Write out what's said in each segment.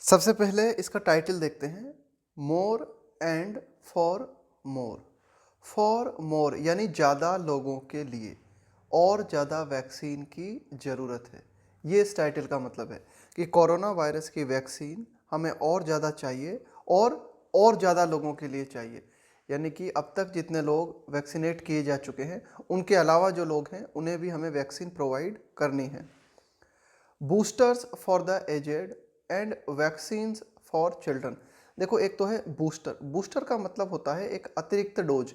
सबसे पहले इसका टाइटल देखते हैं। मोर एंड फॉर मोर यानी ज़्यादा लोगों के लिए और ज़्यादा वैक्सीन की ज़रूरत है। ये इस टाइटल का मतलब है कि कोरोना वायरस की वैक्सीन हमें और ज़्यादा चाहिए और ज़्यादा लोगों के लिए चाहिए। यानी कि अब तक जितने लोग वैक्सीनेट किए जा चुके हैं उनके अलावा जो लोग हैं उन्हें भी हमें वैक्सीन प्रोवाइड करनी है। Boosters for the aged and vaccines for children. देखो, एक तो है बूस्टर। बूस्टर का मतलब होता है एक अतिरिक्त डोज।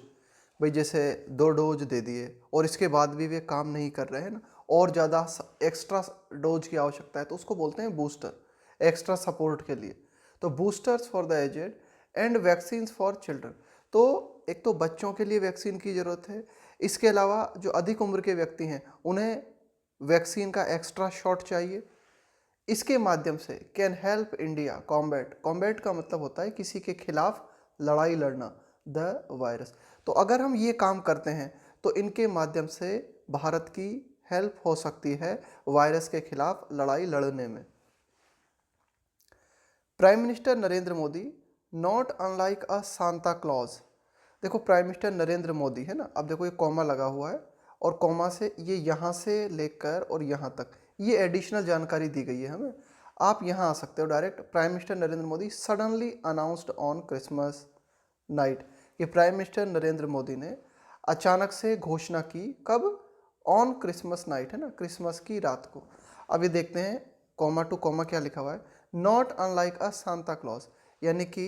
भाई जैसे 2 डोज दे दिए और इसके बाद भी वे काम नहीं कर रहे हैं ना, और ज़्यादा एक्स्ट्रा डोज की आवश्यकता है तो उसको बोलते हैं बूस्टर, एक्स्ट्रा सपोर्ट के लिए। तो boosters for the aged and vaccines for children. तो एक तो बच्चों के लिए वैक्सीन की ज़रूरत है, इसके अलावा जो अधिक उम्र के व्यक्ति हैं उन्हें वैक्सीन का एक्स्ट्रा शॉट चाहिए। इसके माध्यम से can help India combat. Combat का मतलब होता है किसी के खिलाफ लड़ाई लड़ना, द वायरस। तो अगर हम ये काम करते हैं तो इनके माध्यम से भारत की हेल्प हो सकती है वायरस के खिलाफ लड़ाई लड़ने में। Prime minister Narendra Modi not unlike a Santa Claus. देखो, प्राइम मिनिस्टर नरेंद्र मोदी है ना, अब देखो ये कॉमा लगा हुआ है और कॉमा से ये यहाँ से लेकर और यहाँ तक ये एडिशनल जानकारी दी गई है हमें। आप यहाँ आ सकते हो direct. Prime minister Narendra Modi suddenly announced on Christmas night. ये प्राइम मिनिस्टर नरेंद्र मोदी ने अचानक से घोषणा की। कब? ऑन क्रिसमस नाइट, है ना, क्रिसमस की रात को। अब ये देखते हैं कॉमा टू कॉमा क्या लिखा हुआ है। Not unlike a Santa Claus, यानी कि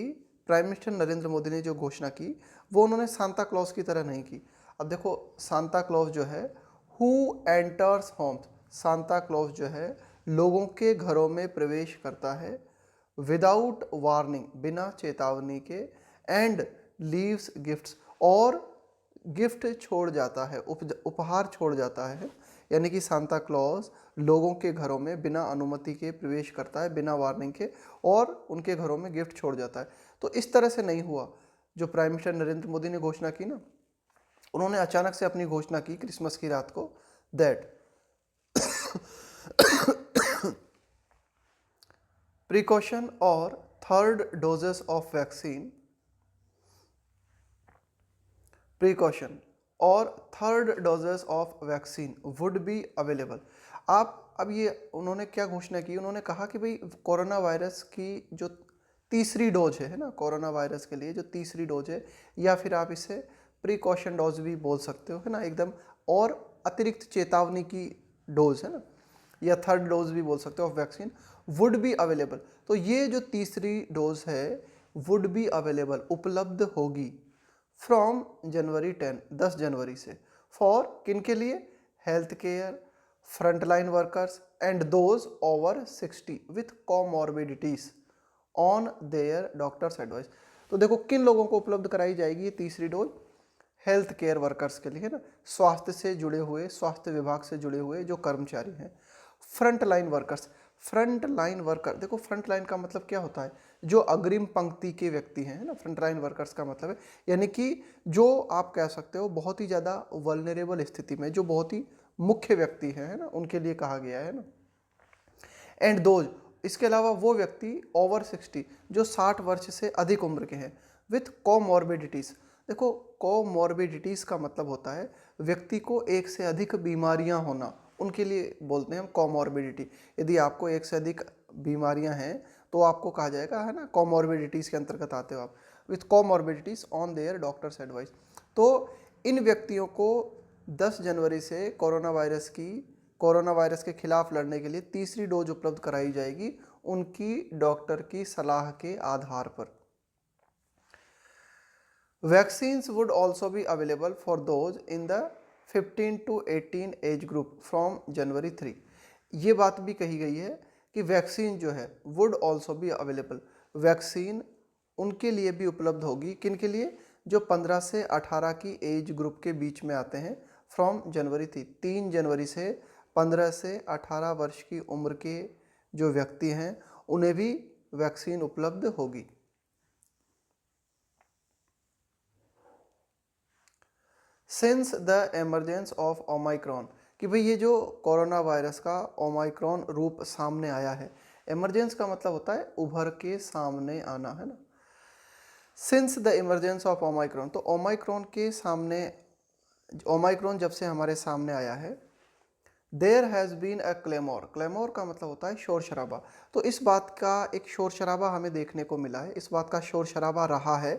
प्राइम मिनिस्टर नरेंद्र मोदी ने जो घोषणा की वो उन्होंने सांता क्लॉज की तरह नहीं की। अब देखो, सांता क्लॉज जो है who enters homes, Santa Claus जो है लोगों के घरों में प्रवेश करता है विदाउट वार्निंग, बिना चेतावनी के, एंड लीव्स गिफ्ट्स, और गिफ्ट छोड़ जाता है, उपहार छोड़ जाता है। यानी कि सांता क्लॉज लोगों के घरों में बिना अनुमति के प्रवेश करता है, बिना वार्निंग के, और उनके घरों में गिफ्ट छोड़ जाता है। तो इस तरह से नहीं हुआ। जो प्राइम मिनिस्टर नरेंद्र मोदी ने घोषणा की ना, उन्होंने अचानक से अपनी घोषणा की क्रिसमस की रात को, दैट प्रिकॉशन और third doses of vaccine, precaution और third doses of vaccine would be available. आप अब ये उन्होंने क्या घोषणा की, उन्होंने कहा कि भाई कोरोना वायरस की जो तीसरी डोज है ना, कोरोना वायरस के लिए जो तीसरी डोज है, या फिर आप इसे प्रिकॉशन डोज भी बोल सकते हो, है ना, एकदम और अतिरिक्त चेतावनी की डोज, है ना, या थर्ड डोज भी बोल सकते हो of vaccine, would be available. तो ये जो तीसरी डोज है वुड बी अवेलेबल, उपलब्ध होगी, फ्रॉम जनवरी 10, 10 जनवरी से। फॉर किन के लिए? Health care, frontline workers and those over 60 with comorbidities on their doctor's advice. तो देखो किन लोगों को उपलब्ध कराई जाएगी ये तीसरी डोज? हेल्थ केयर वर्कर्स के लिए, है ना, स्वास्थ्य से जुड़े हुए, स्वास्थ्य विभाग से जुड़े हुए जो कर्मचारी हैं। Front line workers, front line worker, देखो फ्रंट लाइन का मतलब क्या होता है? जो अग्रिम पंक्ति के व्यक्ति हैं, है ना, फ्रंट लाइन वर्कर्स का मतलब है यानी कि जो आप कह सकते हो बहुत ही ज़्यादा वल्नरेबल स्थिति में, जो बहुत ही मुख्य व्यक्ति हैं, है ना, उनके लिए कहा गया है ना। एंड दोज, इसके अलावा वो व्यक्ति ओवर 60 जो 60 वर्ष से अधिक उम्र के हैं, विथ कोमॉर्बिडिटीज़। देखो, कोमॉर्बिडिटीज़ का मतलब होता है व्यक्ति को एक से अधिक बीमारियां होना, उनके लिए बोलते हैं हम कोमॉर्बिडिटी। यदि आपको एक से अधिक बीमारियां हैं तो आपको कहा जाएगा, है ना, कोमॉर्बिडिटीज़ के अंतर्गत आते हो आप, with comorbidities on their doctor's advice. तो इन व्यक्तियों को 10 जनवरी से कोरोना वायरस के खिलाफ लड़ने के लिए तीसरी डोज उपलब्ध कराई जाएगी उनकी डॉक्टर की सलाह के आधार पर। Vaccines would also be available for those in the 15 to 18 age group from January 3। ये बात भी कही गई है कि वैक्सीन जो है would also be available, vaccine उनके लिए भी उपलब्ध होगी। किन के लिए? जो 15 से 18 की एज ग्रुप के बीच में आते हैं, फ्रॉम जनवरी 3 जनवरी से 15 से 18 वर्ष की उम्र के जो व्यक्ति हैं उन्हें भी वैक्सीन उपलब्ध होगी। Since the emergence of Omicron, कि भाई ये जो कोरोना वायरस का ओमाइक्रॉन रूप सामने आया है, इमरजेंस का मतलब होता है उभर के सामने आना, है ना। Since the emergence of Omicron, तो ओमाइक्रॉन के सामने, ओमाइक्रॉन जब से हमारे सामने आया है, there has been a clamour, clamour का मतलब होता है शोर शराबा। तो इस बात का एक शोर शराबा हमें देखने को मिला है, इस बात का शोर शराबा रहा है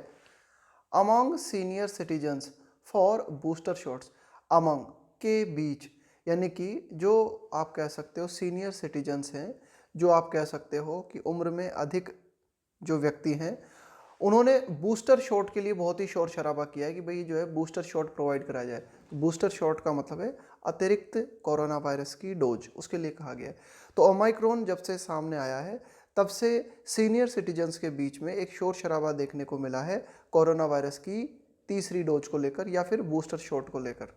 among senior citizens for booster shots, among के बीच, यानी कि जो आप कह सकते हो सीनियर सिटीजन्स हैं, जो आप कह सकते हो कि उम्र में अधिक जो व्यक्ति हैं, उन्होंने बूस्टर शॉट के लिए बहुत ही शोर शराबा किया है कि भाई जो है बूस्टर शॉट प्रोवाइड कराया जाए। तो बूस्टर शॉट का मतलब है अतिरिक्त कोरोना वायरस की डोज, उसके लिए कहा गया है। तो ओमाइक्रॉन जब से सामने आया है तब से सीनियर सिटीजन्स के बीच में एक शोर शराबा देखने को मिला है कोरोना वायरस की तीसरी डोज को लेकर या फिर बूस्टर शॉट को लेकर।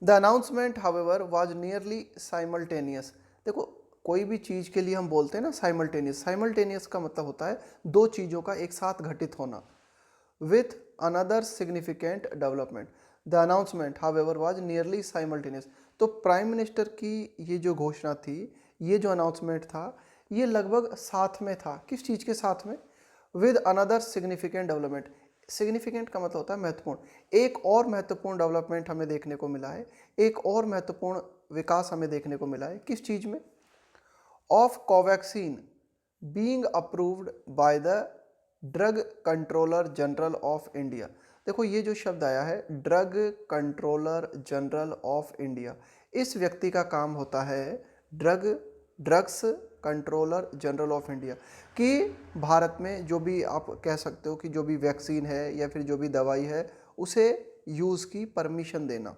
The announcement however was nearly simultaneous. देखो कोई भी चीज़ के लिए हम बोलते हैं ना साइमल्टेनियस, साइमल्टेनियस का मतलब होता है दो चीज़ों का एक साथ घटित होना। With another significant development, the announcement however was nearly simultaneous. तो प्राइम मिनिस्टर की ये जो घोषणा थी, ये जो अनाउंसमेंट था, ये लगभग साथ में था। किस चीज़ के साथ में? With another significant development, significant का मतलब होता है महत्वपूर्ण। एक और महत्वपूर्ण डेवलपमेंट हमें देखने को मिला है, एक और महत्वपूर्ण विकास हमें देखने को मिला है। किस चीज़ में? Of Covaxin being approved by the drug controller general of India. देखो ये जो शब्द आया है drug controller general of India, इस व्यक्ति का काम होता है drugs controller general of India, कि भारत में जो भी आप कह सकते हो कि जो भी वैक्सीन है या फिर जो भी दवाई है उसे यूज़ की परमिशन देना।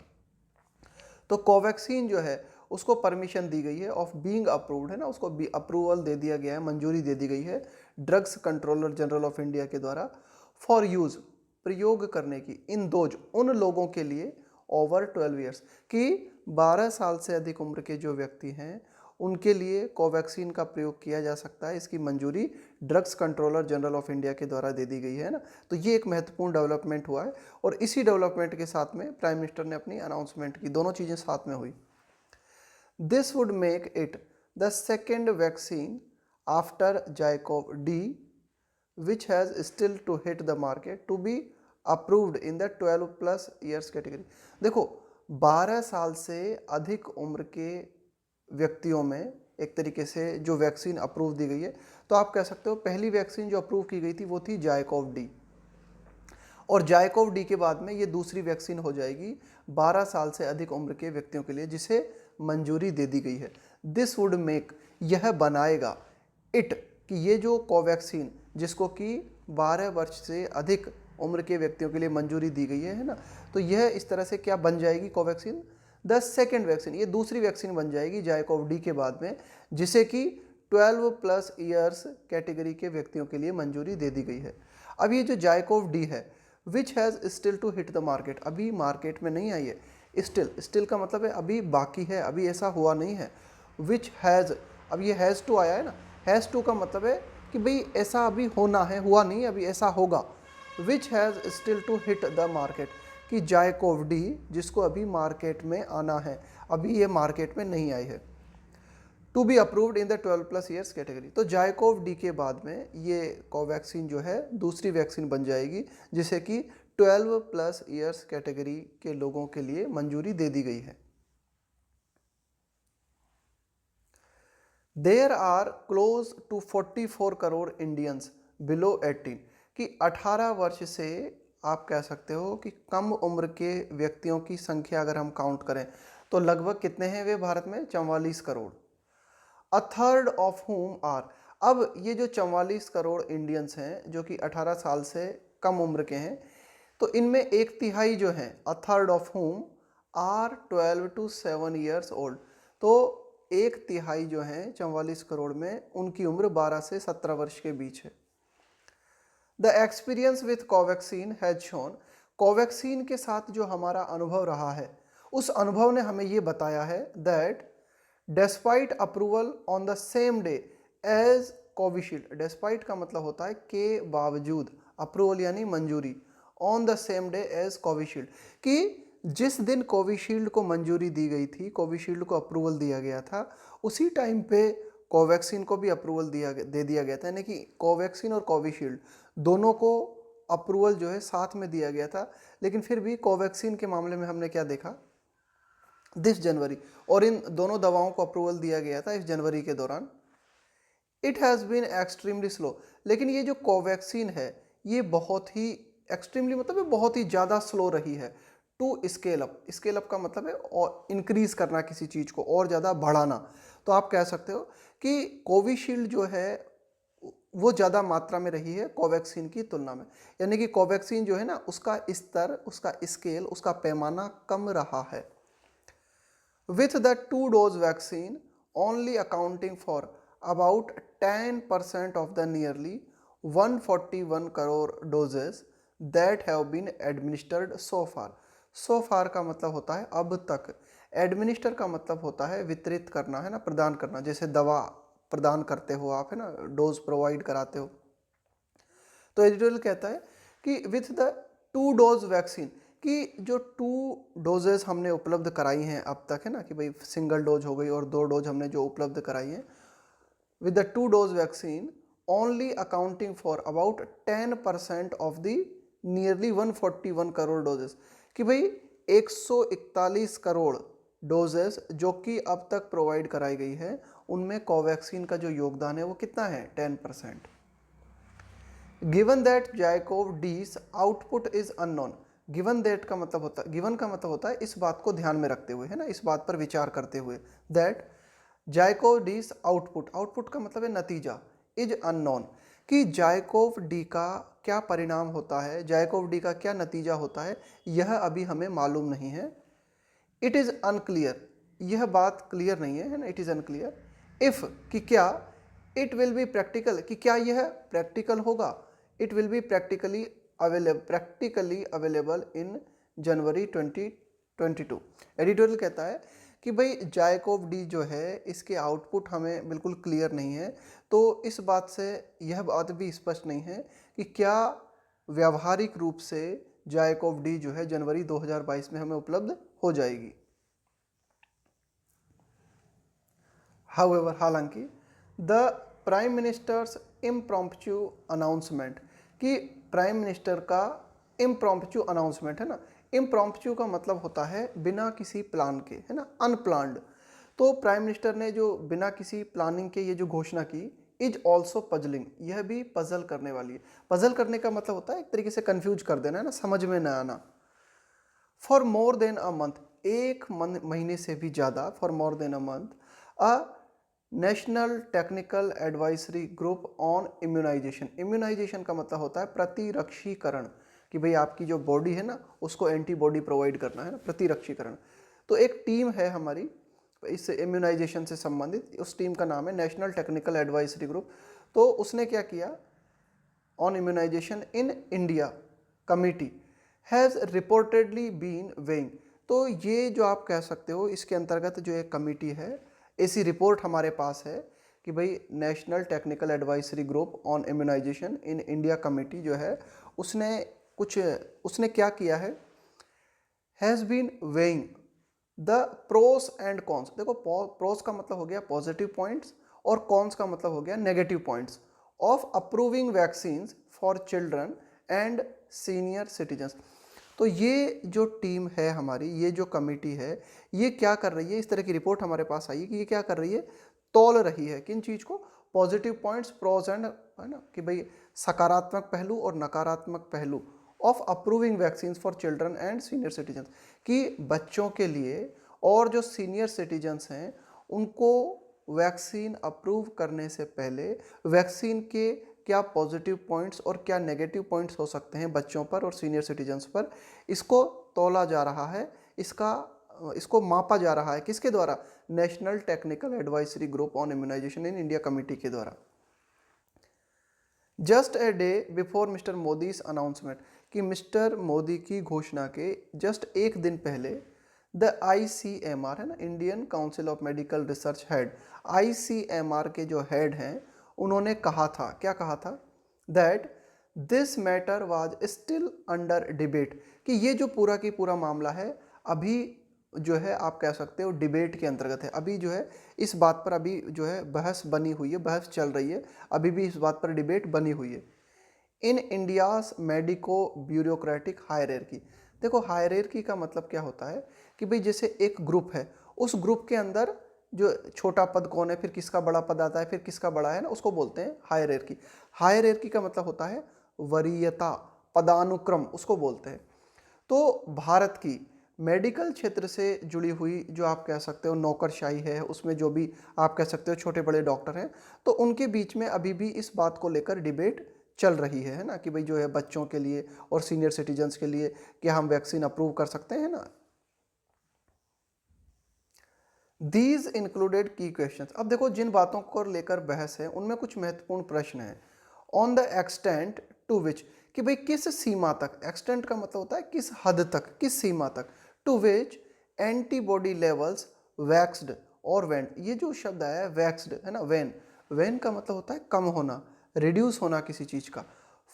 तो कोवैक्सीन जो है उसको परमिशन दी गई है ऑफ बीइंग अप्रूव्ड, है ना, उसको भी अप्रूवल दे दिया गया है, मंजूरी दे दी गई है drugs controller general of India के द्वारा फॉर यूज़, प्रयोग करने की, इन दोज, उन लोगों के लिए ओवर 12 ईयर्स, कि 12 साल से अधिक उम्र के जो व्यक्ति हैं उनके लिए कोवैक्सीन का प्रयोग किया जा सकता है। इसकी मंजूरी drugs controller general of India के द्वारा दे दी गई है ना। तो ये एक महत्वपूर्ण डेवलपमेंट हुआ है और इसी डेवलपमेंट के साथ में प्राइम मिनिस्टर ने अपनी अनाउंसमेंट की, दोनों चीज़ें साथ में हुई। This would make it the second vaccine after ZyCoV D which has still to hit the market to be approved in the 12+ years category। देखो 12 साल से अधिक उम्र के व्यक्तियों में एक तरीके से जो वैक्सीन अप्रूव दी गई है, तो आप कह सकते हो पहली वैक्सीन जो अप्रूव की गई थी वो थी जाइकोव डी, और जाइकोव डी के बाद में ये दूसरी वैक्सीन हो जाएगी 12 साल से अधिक उम्र के व्यक्तियों के लिए जिसे मंजूरी दे दी गई है। दिस वुड मेक, यह बनाएगा, इट, कि ये जो कोवैक्सीन जिसको कि 12 वर्ष से अधिक उम्र के व्यक्तियों के लिए मंजूरी दी गई है ना, तो यह इस तरह से क्या बन जाएगी कोवैक्सीन, द सेकेंड वैक्सीन, ये दूसरी वैक्सीन बन जाएगी जाइकोव डी के बाद में, जिसे कि 12+ ईयर्स कैटेगरी के व्यक्तियों के लिए मंजूरी दे दी गई है। अब ये जो जाइकोव डी है which has still to hit the market, अभी मार्केट में नहीं आई है। स्टिल का मतलब है अभी बाकी है, अभी ऐसा हुआ नहीं है। विच हैज़, अब ये हैज़ टू आया है ना, हैज़ टू का मतलब है कि भाई ऐसा अभी होना है, हुआ नहीं, अभी ऐसा होगा। Which has still to hit the market, कि जाइकोव डी जिसको अभी मार्केट में आना है, अभी ये मार्केट में नहीं आई है, to be approved in the 12+ years category. तो जाइकोव डी के बाद में ये कोवैक्सीन जो है दूसरी वैक्सीन बन जाएगी जिसे कि 12+ ईयर्स कैटेगरी के लोगों के लिए मंजूरी दे दी गई है। There are close to 44 crore Indians below 18, कि 18 वर्ष से आप कह सकते हो कि कम उम्र के व्यक्तियों की संख्या अगर हम काउंट करें तो लगभग कितने हैं वे भारत में, 44 crore. A third of whom are, अब ये जो 44 करोड़ इंडियंस हैं जो कि 18 साल से कम उम्र के हैं, तो इनमें एक तिहाई जो हैं, a third of whom are 12 to 7 years old, तो एक तिहाई जो हैं 44 करोड़ में उनकी उम्र 12 से 17 वर्ष के बीच है। The experience with Covaxin has shown, Covaxin के साथ जो हमारा अनुभव रहा है उस अनुभव ने हमें ये बताया है that despite approval on the same day as Covishield, despite का मतलब होता है के बावजूद, अप्रूवल यानी मंजूरी, on the same day as Covishield, कि जिस दिन कोविशील्ड को मंजूरी दी गई थी, कोविशील्ड को अप्रूवल दिया गया था, उसी टाइम पे कोवैक्सीन को भी अप्रूवल दे दिया गया था। यानी कि कोवैक्सीन और कोविशील्ड दोनों को अप्रूवल जो है साथ में दिया गया था। लेकिन फिर भी कोवैक्सीन के मामले में हमने क्या देखा, 10 जनवरी, और इन दोनों दवाओं को अप्रूवल दिया गया था इस जनवरी के दौरान। It has been extremely slow, लेकिन ये जो कोवैक्सीन है ये बहुत ही एक्सट्रीमली मतलब ये बहुत ही ज़्यादा स्लो रही है to scale up. Scale up का मतलब है और इंक्रीज़ करना, किसी चीज़ को और ज़्यादा बढ़ाना। तो आप कह सकते हो कि कोविशील्ड जो है वो ज़्यादा मात्रा में रही है कोवैक्सीन की तुलना में। यानी कि कोवैक्सीन जो है ना, उसका स्तर, उसका स्केल, उसका पैमाना कम रहा है। With the 2-dose vaccine only accounting for about 10% of the nearly 141 crore doses that have been administered so far. So far का मतलब होता है अब तक, administer का मतलब होता है वितरित करना, है ना, प्रदान करना। जैसे दवा प्रदान करते हो आप, है ना, डोज प्रोवाइड कराते हो। तो एडिटोरियल कहता है कि विथ द 2-डोज वैक्सीन, कि जो 2 डोजेस हमने उपलब्ध कराई हैं अब तक, है ना, कि भाई सिंगल डोज हो गई और 2 डोज हमने जो उपलब्ध कराई हैं, with the two dose vaccine only accounting for about 10% of the nearly 141 crore doses, कि भाई 141 करोड़ डोजेस जो कि अब तक प्रोवाइड कराई गई है, उनमें कोवैक्सीन का जो योगदान है वो कितना है, 10%। Given that ZyCoV D's output is unknown. Given that का मतलब होता है, गिवन का मतलब होता है इस बात को ध्यान में रखते हुए, है ना, इस बात पर विचार करते हुए, that ZyCoV D's output, output का मतलब है नतीजा, इज अननोन, कि जाइकोव डी का क्या परिणाम होता है, जाइकोव डी का क्या नतीजा होता है, यह अभी हमें मालूम नहीं है। इट इज़ अनक्लियर, यह बात क्लियर नहीं है ना, इट इज़ अनक्लियर। इफ़, कि क्या, इट विल बी प्रैक्टिकल, कि क्या यह प्रैक्टिकल होगा, it will be practically available in January 2022। Editorial कहता है कि भाई जाइकोव डी जो है इसके आउटपुट हमें बिल्कुल क्लियर नहीं है, तो इस बात से यह बात भी स्पष्ट नहीं है कि क्या व्यावहारिक रूप से जाइकोव डी जो है जनवरी 2022 में हमें उपलब्ध हो जाएगी। हाउएवर, हालांकि द प्राइम मिनिस्टर्स इम्प्रॉम्प्चू अनाउंसमेंट, कि प्राइम मिनिस्टर का इम्प्रॉम्प्चू अनाउंसमेंट, है ना, इम्प्रॉम्प्चू का मतलब होता है बिना किसी प्लान के, है ना, अनप्लान्ड। तो प्राइम मिनिस्टर ने जो बिना किसी प्लानिंग के ये जो घोषणा की, इज ऑल्सो पजलिंग, यह भी पजल करने वाली है। पजल करने का मतलब होता है एक तरीके से कंफ्यूज कर देना, है ना, समझ में न आना। For more than a month, एक महीने से भी ज़्यादा, for more than a month, a National Technical Advisory Group on Immunisation. Immunisation का मतलब होता है प्रतिरक्षीकरण, कि भाई आपकी जो बॉडी है ना उसको एंटीबॉडी प्रोवाइड करना, है ना, प्रतिरक्षीकरण। तो एक टीम है हमारी इस इम्यूनाइजेशन से संबंधित, उस टीम का नाम है नेशनल टेक्निकल एडवाइजरी ग्रुप। तो उसने क्या किया, on Immunisation in India committee has reportedly been weighing. तो ये जो आप कह सकते हो इसके अंतर्गत जो एक कमिटी है, ऐसी रिपोर्ट हमारे पास है कि भाई National Technical Advisory Group on Immunisation in India committee जो है उसने क्या किया है, has been weighing the pros and cons. देखो, प्रोस का मतलब हो गया पॉजिटिव पॉइंट्स और कॉन्स का मतलब हो गया negative points of approving vaccines for children and senior citizens. तो ये जो टीम है हमारी, ये जो कमेटी है, ये क्या कर रही है, इस तरह की रिपोर्ट हमारे पास आई है कि ये क्या कर रही है, तौल रही है किन चीज़ को, पॉजिटिव पॉइंट्स, प्रोज एंड, है ना, कि भाई सकारात्मक पहलू और नकारात्मक पहलू of approving vaccines for children and senior citizens, कि बच्चों के लिए और जो सीनियर सिटीजन्स हैं उनको वैक्सीन अप्रूव करने से पहले वैक्सीन के क्या पॉजिटिव पॉइंट्स और क्या नेगेटिव पॉइंट्स हो सकते हैं बच्चों पर और सीनियर सिटीजन्स पर, इसको तौला जा रहा है, इसको मापा जा रहा है, किसके द्वारा, National Technical Advisory Group on Immunisation in India committee के द्वारा। Just a day before mister Modi's announcement, कि मिस्टर मोदी की घोषणा के जस्ट एक दिन पहले द ICMR, है ना, Indian Council of Medical research head, ICMR के जो हेड हैं उन्होंने कहा था, क्या कहा था, that this matter was still under debate, कि ये जो पूरा की पूरा मामला है अभी जो है आप कह सकते हो डिबेट के अंतर्गत है। अभी जो है इस बात पर अभी जो है बहस बनी हुई है, बहस चल रही है, अभी भी इस बात पर डिबेट बनी हुई है। In India's medico bureaucratic hierarchy. देखो हायरार्की का मतलब क्या होता है कि भाई जैसे एक ग्रुप है, उस ग्रुप के अंदर जो छोटा पद कौन है, फिर किसका बड़ा पद आता है, फिर किसका बड़ा है ना, उसको बोलते हैं हायरार्की। हायरार्की का मतलब होता है वरीयता, पदानुक्रम, उसको बोलते हैं। तो भारत की मेडिकल क्षेत्र से जुड़ी हुई जो आप कह सकते हो नौकरशाही है, उसमें जो भी आप कह सकते हो छोटे बड़े डॉक्टर हैं, तो उनके बीच में अभी भी इस बात को लेकर डिबेट चल रही है ना, कि भाई जो है बच्चों के लिए और सीनियर सिटीजन्स के लिए क्या हम वैक्सीन अप्रूव कर सकते हैं ना। दीज इंक्लूडेड की क्वेश्चन। अब देखो जिन बातों को लेकर बहस है उनमें कुछ महत्वपूर्ण प्रश्न है। ऑन द एक्सटेंट टू विच, कि भाई किस सीमा तक, एक्सटेंट का मतलब होता है किस हद तक, किस सीमा तक, to which antibody levels waxed और वेंट। ये जो शब्द आया है वैक्स्ड है ना, वेन, वेन का मतलब होता है कम होना, रिड्यूस होना किसी चीज़ का।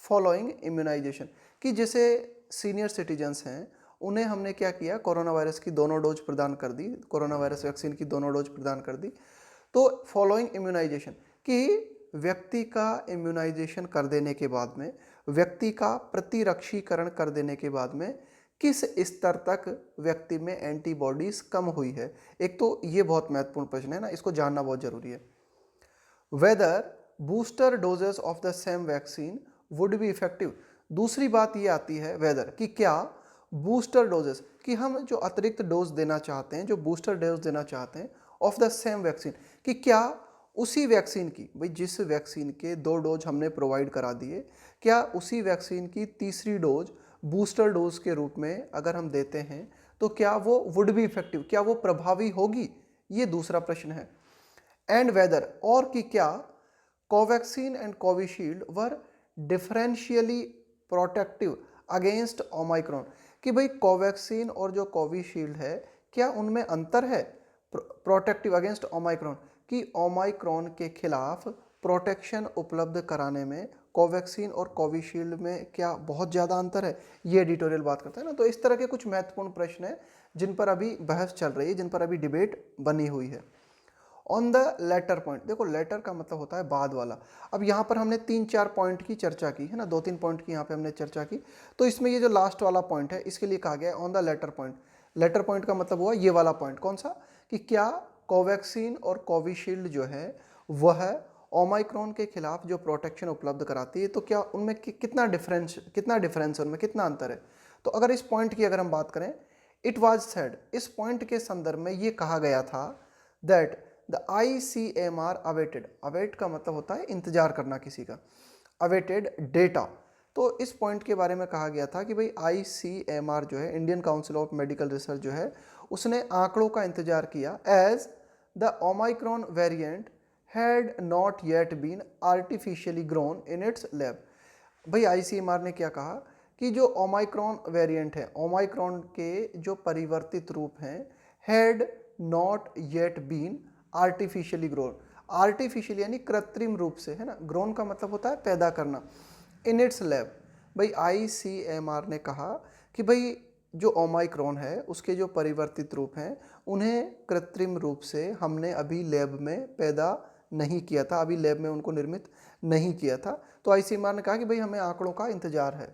फॉलोइंग इम्यूनाइजेशन, कि जैसे सीनियर सिटीजन्स हैं उन्हें हमने क्या किया, कोरोना वायरस की दोनों डोज प्रदान कर दी, कोरोना वायरस वैक्सीन की दोनों डोज प्रदान कर दी। तो फॉलोइंग इम्यूनाइजेशन, कि व्यक्ति का इम्यूनाइजेशन कर देने के बाद में, व्यक्ति का प्रतिरक्षीकरण कर देने के बाद में किस स्तर तक व्यक्ति में एंटीबॉडीज कम हुई है। एक तो ये बहुत महत्वपूर्ण प्रश्न है ना, इसको जानना बहुत जरूरी है। Whether booster doses of the same vaccine would be effective. दूसरी बात ये आती है वेदर, कि क्या बूस्टर डोजेस, कि हम जो अतिरिक्त डोज देना चाहते हैं, जो बूस्टर डोज देना चाहते हैं ऑफ द सेम वैक्सीन, कि क्या उसी वैक्सीन की, भाई जिस वैक्सीन के 2 डोज हमने प्रोवाइड करा दिए, क्या उसी वैक्सीन की तीसरी डोज बूस्टर डोज के रूप में अगर हम देते हैं तो क्या वो वुड बी इफेक्टिव, क्या वो प्रभावी होगी, ये दूसरा प्रश्न है। एंड वेदर, और कि क्या Covaxin and Covishield were differentially protective against Omicron, कि भाई कोवैक्सीन और जो कोविशील्ड है क्या उनमें अंतर है प्रोटेक्टिव अगेंस्ट ओमाइक्रॉन, कि ओमाइक्रॉन के खिलाफ प्रोटेक्शन उपलब्ध कराने में कोवैक्सीन और कोविशील्ड में क्या बहुत ज़्यादा अंतर है, ये एडिटोरियल बात करता है ना। तो इस तरह के कुछ महत्वपूर्ण प्रश्न हैं जिन पर अभी बहस चल रही है, जिन पर अभी डिबेट बनी हुई है। ऑन द लेटर पॉइंट, देखो लेटर का मतलब होता है बाद वाला। अब यहाँ पर हमने 3-4 पॉइंट की चर्चा की है ना, 2-3 पॉइंट की यहाँ पे हमने चर्चा की। तो इसमें ये जो लास्ट वाला पॉइंट है इसके लिए कहा गया है on the latter point. Latter point का मतलब हुआ ये वाला पॉइंट, कौन सा, कि क्या कोवैक्सीन और कोविशील्ड जो है वह ओमाइक्रॉन के खिलाफ जो प्रोटेक्शन उपलब्ध कराती है, तो क्या उनमें कितना डिफरेंस है, उनमें कितना अंतर है। तो अगर इस पॉइंट की अगर हम बात करें, इट वाज सेड, इस पॉइंट के संदर्भ में ये कहा गया था that the ICMR awaited, await का मतलब होता है इंतजार करना किसी का, अवेटेड डेटा। तो इस पॉइंट के बारे में कहा गया था कि भाई ICMR जो है, Indian Council of Medical Research जो है, उसने आंकड़ों का इंतजार किया as the Omicron variant had not yet been artificially grown in its lab. भाई ICMR ने क्या कहा कि जो ओमाइक्रॉन वेरिएंट है, ओमाइक्रॉन के जो परिवर्तित रूप हैं, had not yet been artificially grown, artificial यानी कृत्रिम रूप से है ना, ग्रोन का मतलब होता है पैदा करना, इन इट्स लैब। भाई ICMR ने कहा कि भाई जो ओमाइक्रॉन है उसके जो परिवर्तित रूप हैं उन्हें कृत्रिम रूप से हमने अभी लैब में पैदा नहीं किया था, अभी लैब में उनको निर्मित नहीं किया था। तो ICMR ने कहा कि भाई हमें आंकड़ों का इंतजार है।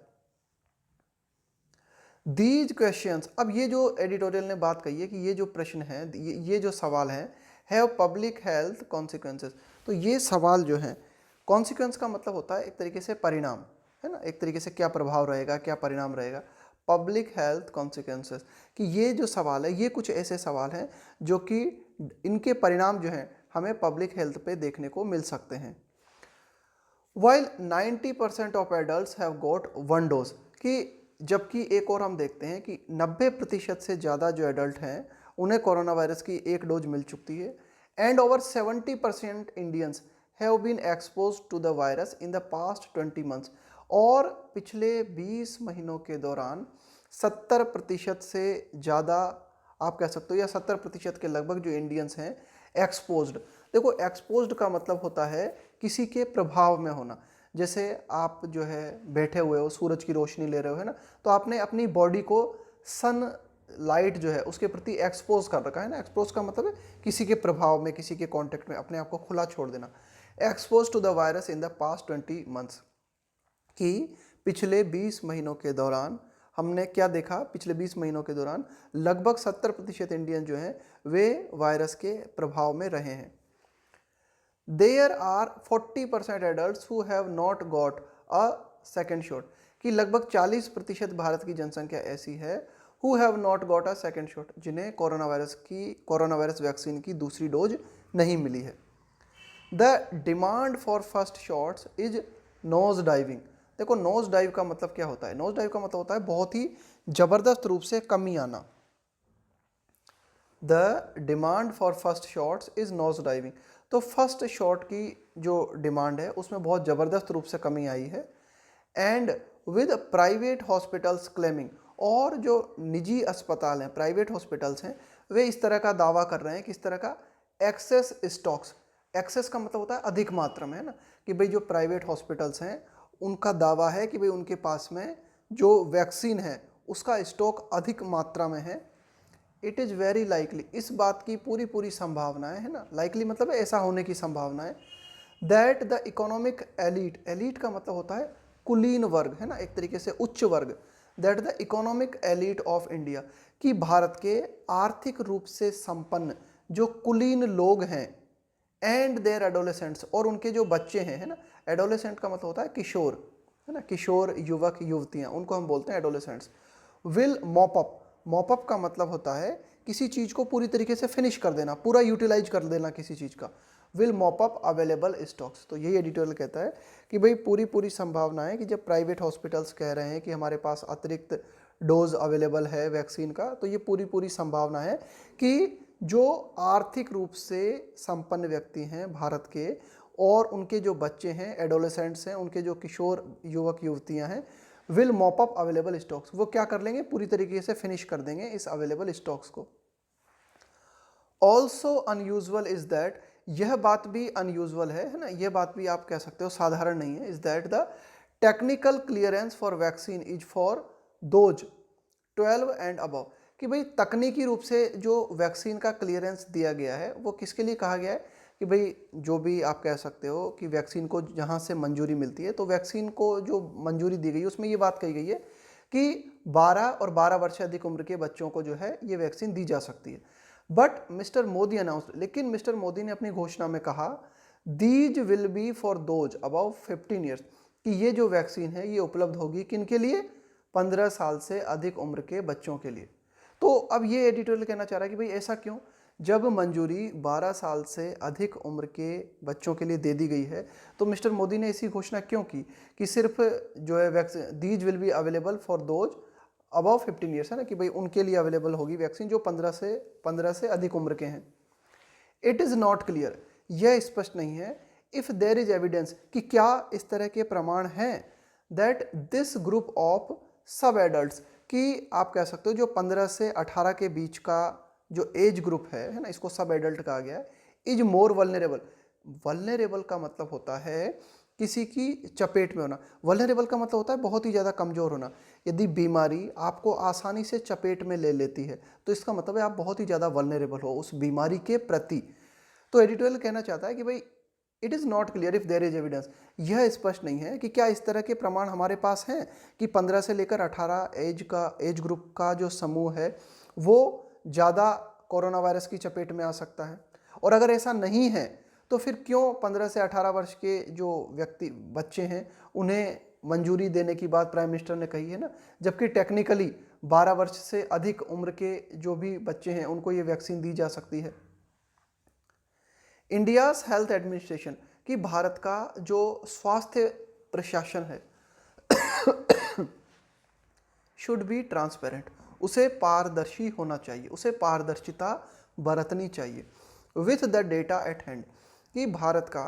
दीज क्वेश्चंस, अब ये जो एडिटोरियल ने बात कही है कि ये जो प्रश्न है, ये जो सवाल है, हैव पब्लिक हेल्थ कॉन्सिक्वेंसेस। तो ये सवाल जो है, कॉन्सिक्वेंस का मतलब होता है एक तरीके से परिणाम है ना, एक तरीके से क्या प्रभाव रहेगा, क्या परिणाम रहेगा, पब्लिक हेल्थ कॉन्सिक्वेंसेस, कि ये जो सवाल है ये कुछ ऐसे सवाल हैं जो कि इनके परिणाम जो हैं हमें पब्लिक हेल्थ पे देखने को मिल सकते हैं। While 90% of adult have got 1 dose, कि जबकि एक और हम देखते हैं कि 90% से ज़्यादा जो एडल्ट हैं उन्हें कोरोना वायरस की 1 डोज मिल चुकी है। And over 70% Indians have been expose to the virus in the past 20 months, और पिछले 20 महीनों के दौरान 70% से ज़्यादा आप कह सकते हो, या 70% के लगभग जो इंडियंस हैं एक्सपोज्ड। देखो एक्सपोज्ड का मतलब होता है किसी के प्रभाव में होना। जैसे आप जो है बैठे हुए हो, सूरज की रोशनी ले रहे हो है ना, तो आपने अपनी बॉडी को सन लाइट जो है उसके प्रति एक्सपोज कर रखा है ना। एक्सपोज का मतलब है किसी के प्रभाव में, किसी के कांटेक्ट में अपने आप को खुला छोड़ देना। Expose to the virus in the past 20 months, कि पिछले 20 महीनों के दौरान हमने क्या देखा, पिछले 20 महीनों के दौरान लगभग 70% इंडियन जो हैं वे वायरस के प्रभाव में रहे हैं। There are 40% adult who have not got a second shot, कि लगभग 40% भारत की जनसंख्या ऐसी है who have not got a second shot, जिन्हें कोरोना वायरस वैक्सीन की दूसरी डोज नहीं मिली है। The demand for first shots is nose diving. देखो नोज डाइव का मतलब क्या होता है? नोज डाइव का मतलब होता है बहुत ही जबरदस्त रूप से कमी आना। The demand for first shots is nose diving, तो फर्स्ट शॉट की जो डिमांड है उसमें बहुत ज़बरदस्त रूप से कमी आई है। And with private hospitals claiming, और जो निजी अस्पताल हैं, प्राइवेट हॉस्पिटल्स हैं, वे इस तरह का दावा कर रहे हैं, किस तरह का? Access stocks. एक्सेस का मतलब होता है अधिक मात्रा में, है ना, कि भाई जो प्राइवेट हॉस्पिटल्स हैं उनका दावा है कि भाई उनके पास में जो वैक्सीन है उसका स्टॉक अधिक मात्रा में है। इट इज़ वेरी लाइकली, इस बात की पूरी पूरी संभावनाएं है ना, लाइकली मतलब है ऐसा होने की संभावना है, that the economic elite, elite का मतलब होता है कुलीन वर्ग, है ना, एक तरीके से उच्च वर्ग, that the economic elite of India, कि भारत के आर्थिक रूप से संपन्न जो कुलीन लोग हैं, एंड देयर एडोलेसेंट्स, और उनके जो बच्चे हैं, है ना, एडोलेसेंट का मतलब होता है किशोर, है ना, किशोर युवक युवतियां, उनको हम बोलते हैं adolescents, will mop up. Mop up का मतलब होता है किसी चीज को पूरी तरीके से फिनिश कर देना, पूरा यूटिलाइज कर देना किसी चीज का। Will mop up available stocks, तो यही एडिटोरियल कहता है कि भाई पूरी पूरी संभावना है कि जब प्राइवेट हॉस्पिटल्स कह रहे हैं कि हमारे पास अतिरिक्त डोज अवेलेबल है वैक्सीन का, तो ये पूरी पूरी संभावना है कि जो आर्थिक रूप से संपन्न व्यक्ति हैं भारत के, और उनके जो बच्चे हैं, एडोलेसेंट्स हैं, उनके जो किशोर युवक युवतियां हैं, will mop up available stocks, वो क्या कर लेंगे? पूरी तरीके से फिनिश कर देंगे इस अवेलेबल स्टॉक्स को। ऑल्सो अनयूजुअल इज दैट, यह बात भी अनयूजुअल है ना, यह बात भी आप कह सकते हो साधारण नहीं है, is that the technical clearance for vaccine is for those 12 and above, कि भाई तकनीकी रूप से जो वैक्सीन का क्लियरेंस दिया गया है वो किसके लिए कहा गया है? कि भाई जो भी आप कह सकते हो कि वैक्सीन को जहाँ से मंजूरी मिलती है, तो वैक्सीन को जो मंजूरी दी गई है उसमें ये बात कही गई है कि 12 और 12 वर्ष से अधिक उम्र के बच्चों को जो है ये वैक्सीन दी जा सकती है। बट मिस्टर मोदी अनाउंस, लेकिन मिस्टर मोदी ने अपनी घोषणा में कहा these will be for those above 15 years, कि ये जो वैक्सीन है ये उपलब्ध होगी किन के लिए? 15 साल से अधिक उम्र के बच्चों के लिए। तो अब ये एडिटोरियल कहना चाह रहा है कि भाई ऐसा क्यों? जब मंजूरी 12 साल से अधिक उम्र के बच्चों के लिए दे दी गई है, तो मिस्टर मोदी ने ऐसी घोषणा क्यों की कि सिर्फ जो है vaccine these will be available for those above 15 years, है ना, कि भाई उनके लिए अवेलेबल होगी वैक्सीन जो 15 से अधिक उम्र के हैं। इट इज़ नॉट क्लियर, यह स्पष्ट नहीं है, इफ देर इज एविडेंस, कि क्या इस तरह के प्रमाण हैं, दैट दिस ग्रुप ऑफ सब एडल्ट, कि आप कह सकते हो जो 15 से 18 के बीच का जो एज ग्रुप है ना, इसको सब एडल्ट कहा गया है, इज मोर वल्नरेबल। वल्नरेबल का मतलब होता है किसी की चपेट में होना, वल्नरेबल का मतलब होता है बहुत ही ज़्यादा कमज़ोर होना। यदि बीमारी आपको आसानी से चपेट में ले लेती है तो इसका मतलब है आप बहुत ही ज़्यादा वल्नरेबल हो उस बीमारी के प्रति। तो एडिटोरियल कहना चाहता है कि भाई it is not clear if there is evidence, यह स्पष्ट नहीं है कि क्या इस तरह के प्रमाण हमारे पास हैं कि 15 से लेकर 18 एज ग्रुप का जो समूह है वो ज़्यादा कोरोना वायरस की चपेट में आ सकता है। और अगर ऐसा नहीं है तो फिर क्यों 15 से 18 वर्ष के जो व्यक्ति बच्चे हैं उन्हें मंजूरी देने की बात प्राइम मिनिस्टर ने कही है ना, जबकि टेक्निकली 12 वर्ष से अधिक उम्र के जो भी बच्चे हैं उनको ये वैक्सीन दी जा सकती है। इंडियाज हेल्थ एडमिनिस्ट्रेशन, कि भारत का जो स्वास्थ्य प्रशासन है शुड बी ट्रांसपेरेंट, उसे पारदर्शी होना चाहिए, उसे पारदर्शिता बरतनी चाहिए। With the data eight hand, कि भारत का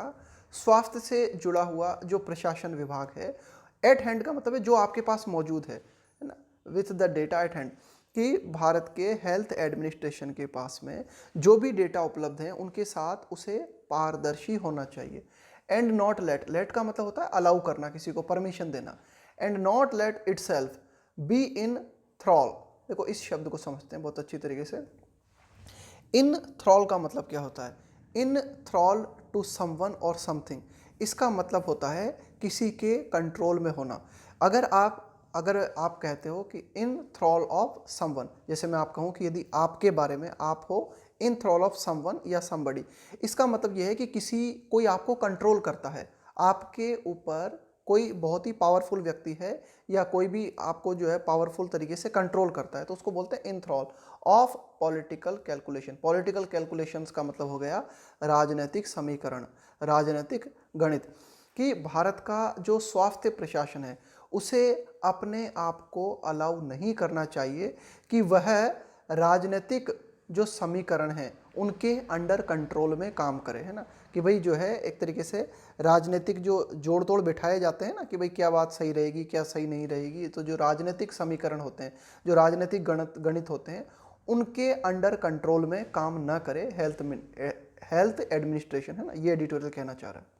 स्वास्थ्य से जुड़ा हुआ जो प्रशासन विभाग है, एट हैंड का मतलब है जो आपके पास मौजूद है ना, with the data eight hand, कि भारत के हेल्थ एडमिनिस्ट्रेशन के पास में जो भी डेटा उपलब्ध है उनके साथ उसे पारदर्शी होना चाहिए। एंड नॉट लेट, लेट का मतलब होता है अलाउ करना, किसी को परमिशन देना, and not let itself be in thrall, देखो इस शब्द को समझते हैं बहुत अच्छी तरीके से। इन थ्रॉल का मतलब क्या होता है? इन थ्रॉल टू समवन और समथिंग, इसका मतलब होता है किसी के कंट्रोल में होना। अगर आप कहते हो कि इन थ्रॉल ऑफ समवन, जैसे मैं आप कहूँ कि यदि आपके बारे में आप हो इन थ्रॉल ऑफ समवन या समबडी, इसका मतलब यह है कि कोई आपको कंट्रोल करता है, आपके ऊपर कोई बहुत ही पावरफुल व्यक्ति है या कोई भी आपको जो है पावरफुल तरीके से कंट्रोल करता है, तो उसको बोलते हैं enthral of political calculation. Political calculations का मतलब हो गया राजनीतिक समीकरण, राजनीतिक गणित। कि भारत का जो स्वास्थ्य प्रशासन है उसे अपने आप को अलाउ नहीं करना चाहिए कि वह राजनीतिक जो समीकरण हैं उनके अंडर कंट्रोल में काम करे, है ना। कि भाई जो है एक तरीके से राजनीतिक जो जोड़ तोड़ बिठाए जाते हैं ना कि भाई क्या बात सही रहेगी क्या सही नहीं रहेगी, तो जो राजनीतिक समीकरण होते हैं, जो राजनीतिक गणित होते हैं, उनके अंडर कंट्रोल में काम ना करे हेल्थ एडमिनिस्ट्रेशन, है ना। ये एडिटोरियल कहना चाह रहा है।